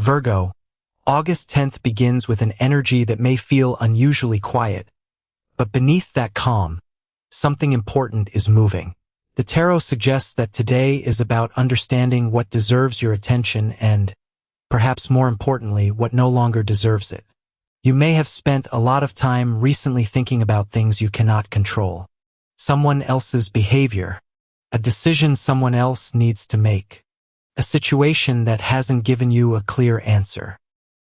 Virgo, August 10th begins with an energy that may feel unusually quiet, but beneath that calm, something important is moving. The tarot suggests that today is about understanding what deserves your attention and, perhaps more importantly, what no longer deserves it. You may have spent a lot of time recently thinking about things you cannot control. Someone else's behavior, a decision someone else needs to make, a situation that hasn't given you a clear answer,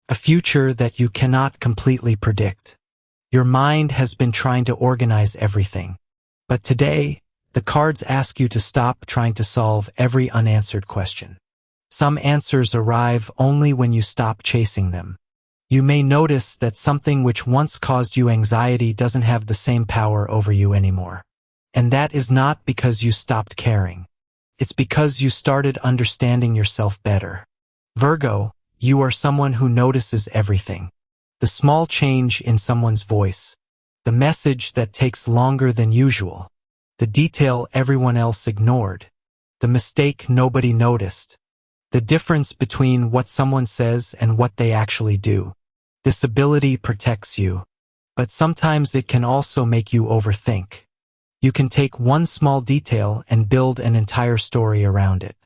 a future that you cannot completely predict. Your mind has been trying to organize everything. But today, the cards ask you to stop trying to solve every unanswered question. Some answers arrive only when you stop chasing them. You may notice that something which once caused you anxiety doesn't have the same power over you anymore. And that is not because you stopped caring. It's because you started understanding yourself better. Virgo, you are someone who notices everything. The small change in someone's voice, the message that takes longer than usual, the detail everyone else ignored, the mistake nobody noticed, the difference between what someone says and what they actually do. This ability protects you, but sometimes it can also make you overthink. You can take one small detail and build an entire story around it.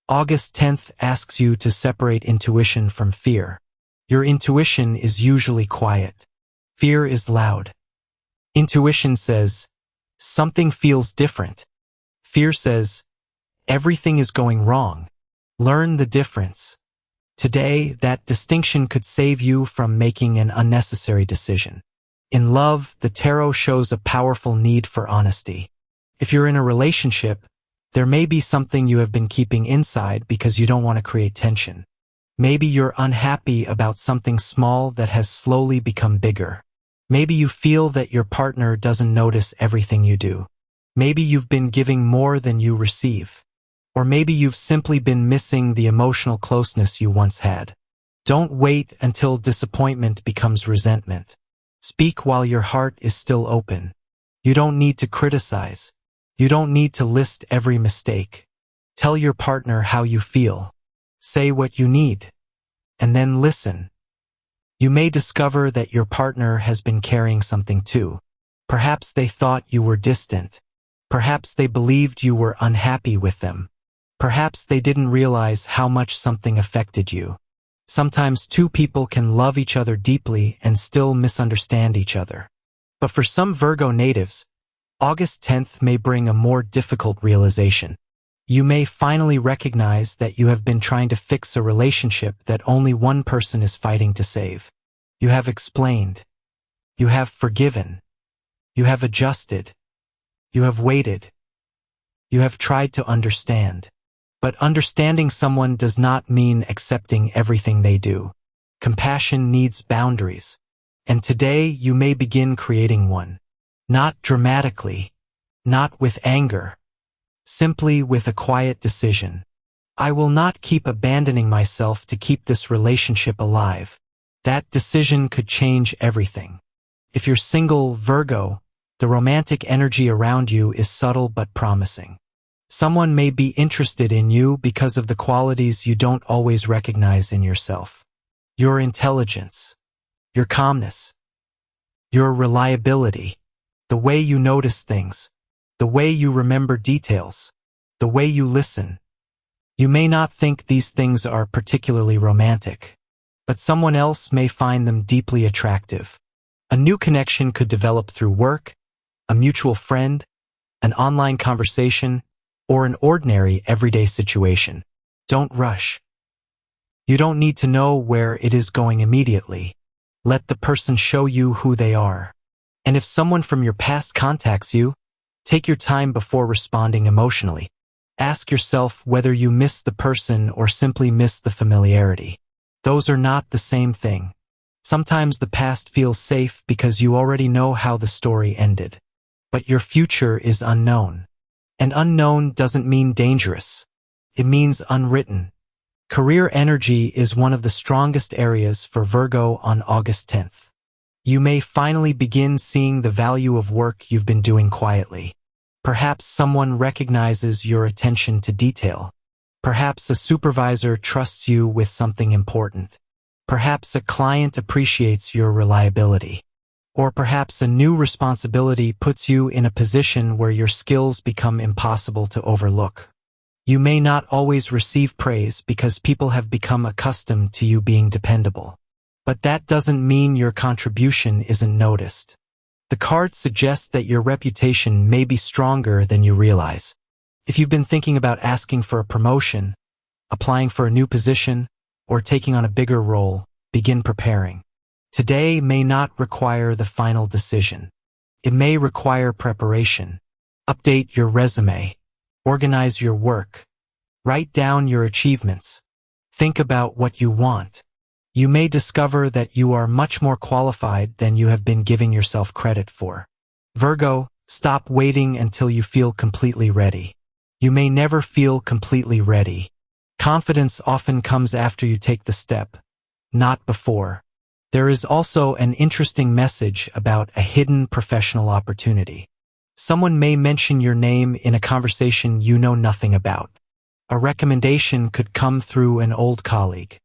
August 10th asks you to separate intuition from fear. Your intuition is usually quiet. Fear is loud. Intuition says, something feels different. Fear says, everything is going wrong. Learn the difference. Today, that distinction could save you from making an unnecessary decision. In love, the tarot shows a powerful need for honesty. If you're in a relationship, there may be something you have been keeping inside because you don't want to create tension. Maybe you're unhappy about something small that has slowly become bigger. Maybe you feel that your partner doesn't notice everything you do. Maybe you've been giving more than you receive. Or maybe you've simply been missing the emotional closeness you once had. Don't wait until disappointment becomes resentment. Speak while your heart is still open. You don't need to criticize. You don't need to list every mistake. Tell your partner how you feel. Say what you need. And then listen. You may discover that your partner has been carrying something too. Perhaps they thought you were distant. Perhaps they believed you were unhappy with them. Perhaps they didn't realize how much something affected you. Sometimes two people can love each other deeply and still misunderstand each other. But for some Virgo natives, August 10th may bring a more difficult realization. You may finally recognize that you have been trying to fix a relationship that only one person is fighting to save. You have explained. You have forgiven. You have adjusted. You have waited. You have tried to understand. But understanding someone does not mean accepting everything they do. Compassion needs boundaries. And today you may begin creating one. Not dramatically. Not with anger. Simply with a quiet decision. I will not keep abandoning myself to keep this relationship alive. That decision could change everything. If you're single, Virgo, the romantic energy around you is subtle but promising. Someone may be interested in you because of the qualities you don't always recognize in yourself. Your intelligence, your calmness, your reliability, the way you notice things, the way you remember details, the way you listen. You may not think these things are particularly romantic, but someone else may find them deeply attractive. A new connection could develop through work, a mutual friend, an online conversation, or an ordinary everyday situation. Don't rush. You don't need to know where it is going immediately. Let the person show you who they are. And if someone from your past contacts you, take your time before responding emotionally. Ask yourself whether you miss the person or simply miss the familiarity. Those are not the same thing. Sometimes the past feels safe because you already know how the story ended. But your future is unknown. And unknown doesn't mean dangerous. It means unwritten. Career energy is one of the strongest areas for Virgo on August 10th. You may finally begin seeing the value of work you've been doing quietly. Perhaps someone recognizes your attention to detail. Perhaps a supervisor trusts you with something important. Perhaps a client appreciates your reliability. Or perhaps a new responsibility puts you in a position where your skills become impossible to overlook. You may not always receive praise because people have become accustomed to you being dependable. But that doesn't mean your contribution isn't noticed. The card suggests that your reputation may be stronger than you realize. If you've been thinking about asking for a promotion, applying for a new position, or taking on a bigger role, begin preparing. Today may not require the final decision. It may require preparation. Update your resume. Organize your work. Write down your achievements. Think about what you want. You may discover that you are much more qualified than you have been giving yourself credit for. Virgo, stop waiting until you feel completely ready. You may never feel completely ready. Confidence often comes after you take the step, not before. There is also an interesting message about a hidden professional opportunity. Someone may mention your name in a conversation you know nothing about. A recommendation could come through an old colleague.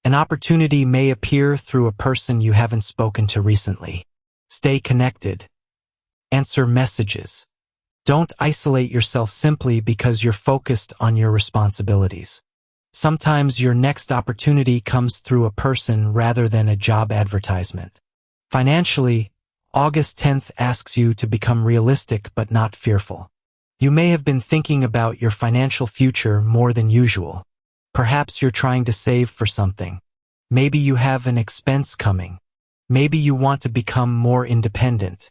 An opportunity may appear through a person you haven't spoken to recently. Stay connected. Answer messages. Don't isolate yourself simply because you're focused on your responsibilities. Sometimes your next opportunity comes through a person rather than a job advertisement. Financially, August 10th asks you to become realistic but not fearful. You may have been thinking about your financial future more than usual. Perhaps you're trying to save for something. Maybe you have an expense coming. Maybe you want to become more independent.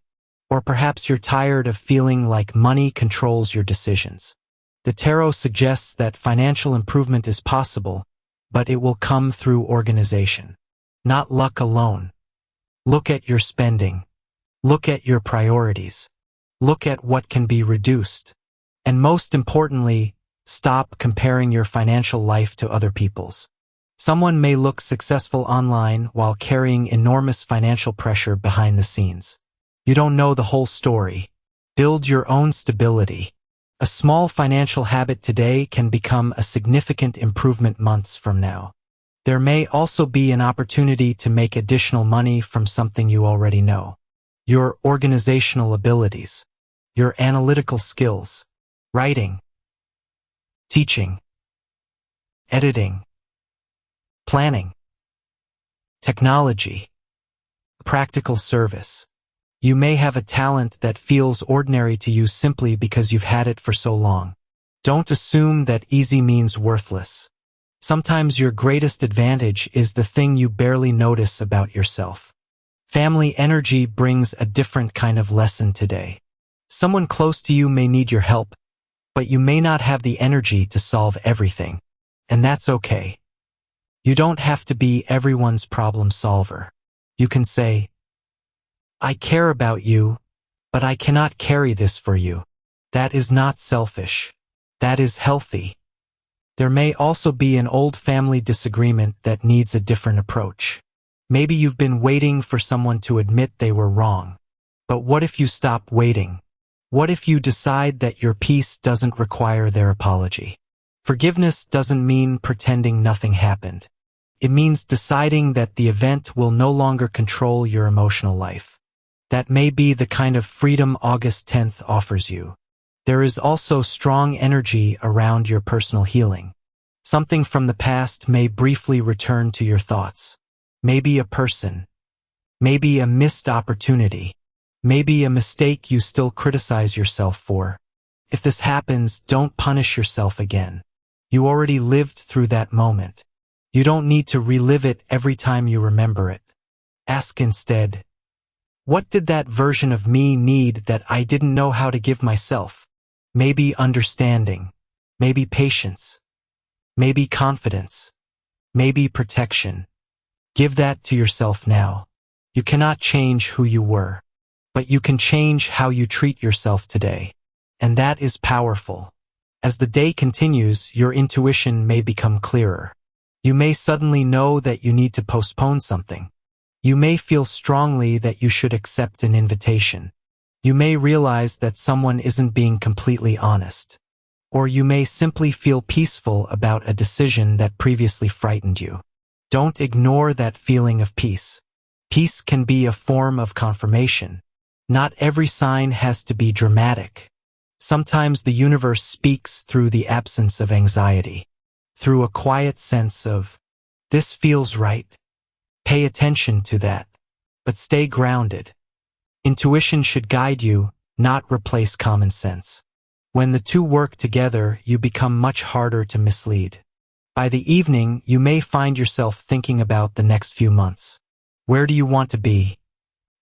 Or perhaps you're tired of feeling like money controls your decisions. The tarot suggests that financial improvement is possible, but it will come through organization. Not luck alone. Look at your spending. Look at your priorities. Look at what can be reduced. And most importantly, stop comparing your financial life to other people's. Someone may look successful online while carrying enormous financial pressure behind the scenes. You don't know the whole story. Build your own stability. A small financial habit today can become a significant improvement months from now. There may also be an opportunity to make additional money from something you already know. Your organizational abilities, your analytical skills, writing, teaching, editing, planning, technology, practical service. You may have a talent that feels ordinary to you simply because you've had it for so long. Don't assume that easy means worthless. Sometimes your greatest advantage is the thing you barely notice about yourself. Family energy brings a different kind of lesson today. Someone close to you may need your help, but you may not have the energy to solve everything. And that's okay. You don't have to be everyone's problem solver. You can say, I care about you, but I cannot carry this for you. That is not selfish. That is healthy. There may also be an old family disagreement that needs a different approach. Maybe you've been waiting for someone to admit they were wrong. But what if you stop waiting? What if you decide that your peace doesn't require their apology? Forgiveness doesn't mean pretending nothing happened. It means deciding that the event will no longer control your emotional life. That may be the kind of freedom August 10th offers you. There is also strong energy around your personal healing. Something from the past may briefly return to your thoughts. Maybe a person. Maybe a missed opportunity. Maybe a mistake you still criticize yourself for. If this happens, don't punish yourself again. You already lived through that moment. You don't need to relive it every time you remember it. Ask instead, what did that version of me need that I didn't know how to give myself? Maybe understanding. Maybe patience. Maybe confidence. Maybe protection. Give that to yourself now. You cannot change who you were, but you can change how you treat yourself today. And that is powerful. As the day continues, your intuition may become clearer. You may suddenly know that you need to postpone something. You may feel strongly that you should accept an invitation. You may realize that someone isn't being completely honest. Or you may simply feel peaceful about a decision that previously frightened you. Don't ignore that feeling of peace. Peace can be a form of confirmation. Not every sign has to be dramatic. Sometimes the universe speaks through the absence of anxiety, through a quiet sense of, this feels right. Pay attention to that, but stay grounded. Intuition should guide you, not replace common sense. When the two work together, you become much harder to mislead. By the evening, you may find yourself thinking about the next few months. Where do you want to be?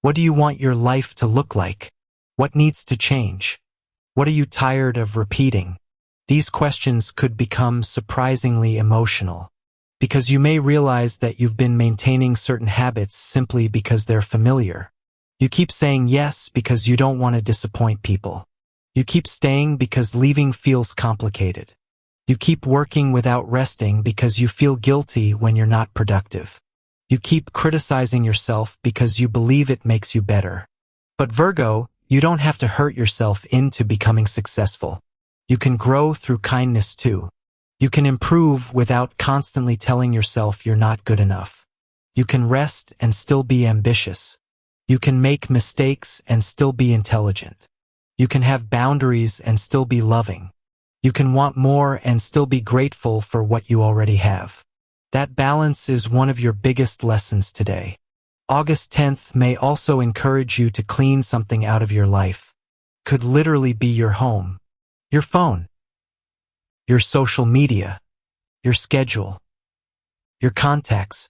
What do you want your life to look like? What needs to change? What are you tired of repeating? These questions could become surprisingly emotional, because you may realize that you've been maintaining certain habits simply because they're familiar. You keep saying yes because you don't want to disappoint people. You keep staying because leaving feels complicated. You keep working without resting because you feel guilty when you're not productive. You keep criticizing yourself because you believe it makes you better. But Virgo, you don't have to hurt yourself into becoming successful. You can grow through kindness too. You can improve without constantly telling yourself you're not good enough. You can rest and still be ambitious. You can make mistakes and still be intelligent. You can have boundaries and still be loving. You can want more and still be grateful for what you already have. That balance is one of your biggest lessons today. August 10th may also encourage you to clean something out of your life. Could literally be your home, your phone, your social media, your schedule, your contacts,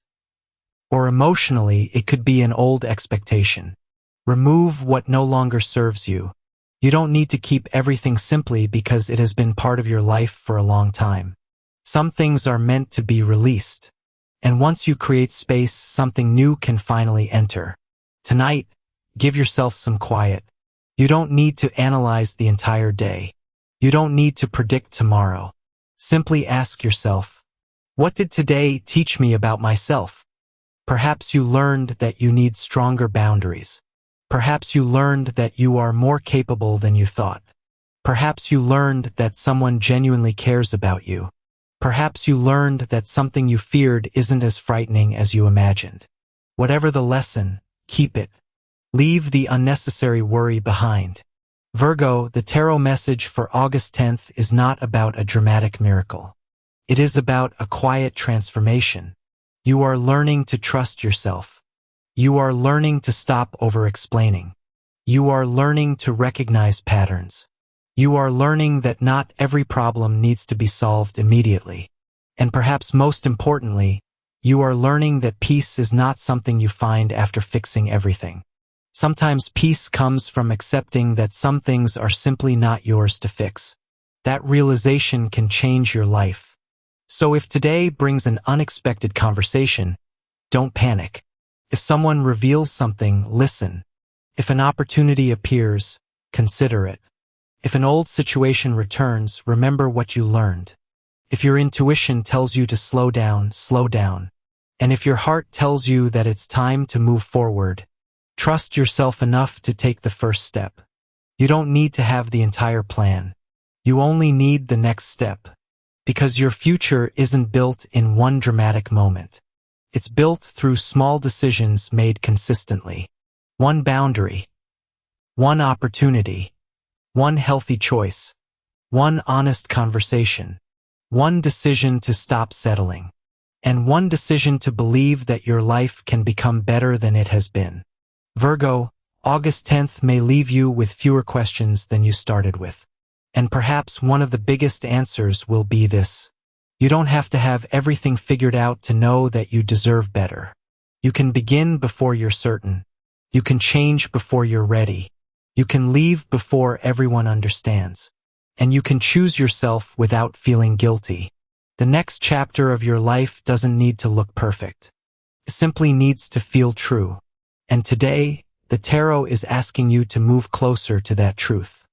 or emotionally it could be an old expectation. Remove what no longer serves you. You don't need to keep everything simply because it has been part of your life for a long time. Some things are meant to be released. And once you create space, something new can finally enter. Tonight, give yourself some quiet. You don't need to analyze the entire day. You don't need to predict tomorrow. Simply ask yourself, what did today teach me about myself? Perhaps you learned that you need stronger boundaries. Perhaps you learned that you are more capable than you thought. Perhaps you learned that someone genuinely cares about you. Perhaps you learned that something you feared isn't as frightening as you imagined. Whatever the lesson, keep it. Leave the unnecessary worry behind. Virgo, the tarot message for August 10th is not about a dramatic miracle. It is about a quiet transformation. You are learning to trust yourself. You are learning to stop over-explaining. You are learning to recognize patterns. You are learning that not every problem needs to be solved immediately. And perhaps most importantly, you are learning that peace is not something you find after fixing everything. Sometimes peace comes from accepting that some things are simply not yours to fix. That realization can change your life. So if today brings an unexpected conversation, don't panic. If someone reveals something, listen. If an opportunity appears, consider it. If an old situation returns, remember what you learned. If your intuition tells you to slow down, slow down. And if your heart tells you that it's time to move forward, trust yourself enough to take the first step. You don't need to have the entire plan. You only need the next step. Because your future isn't built in one dramatic moment. It's built through small decisions made consistently. One boundary. One opportunity. One healthy choice. One honest conversation. One decision to stop settling. And one decision to believe that your life can become better than it has been. Virgo, August 10th may leave you with fewer questions than you started with. And perhaps one of the biggest answers will be this. You don't have to have everything figured out to know that you deserve better. You can begin before you're certain. You can change before you're ready. You can leave before everyone understands. And you can choose yourself without feeling guilty. The next chapter of your life doesn't need to look perfect. It simply needs to feel true. And today, the tarot is asking you to move closer to that truth.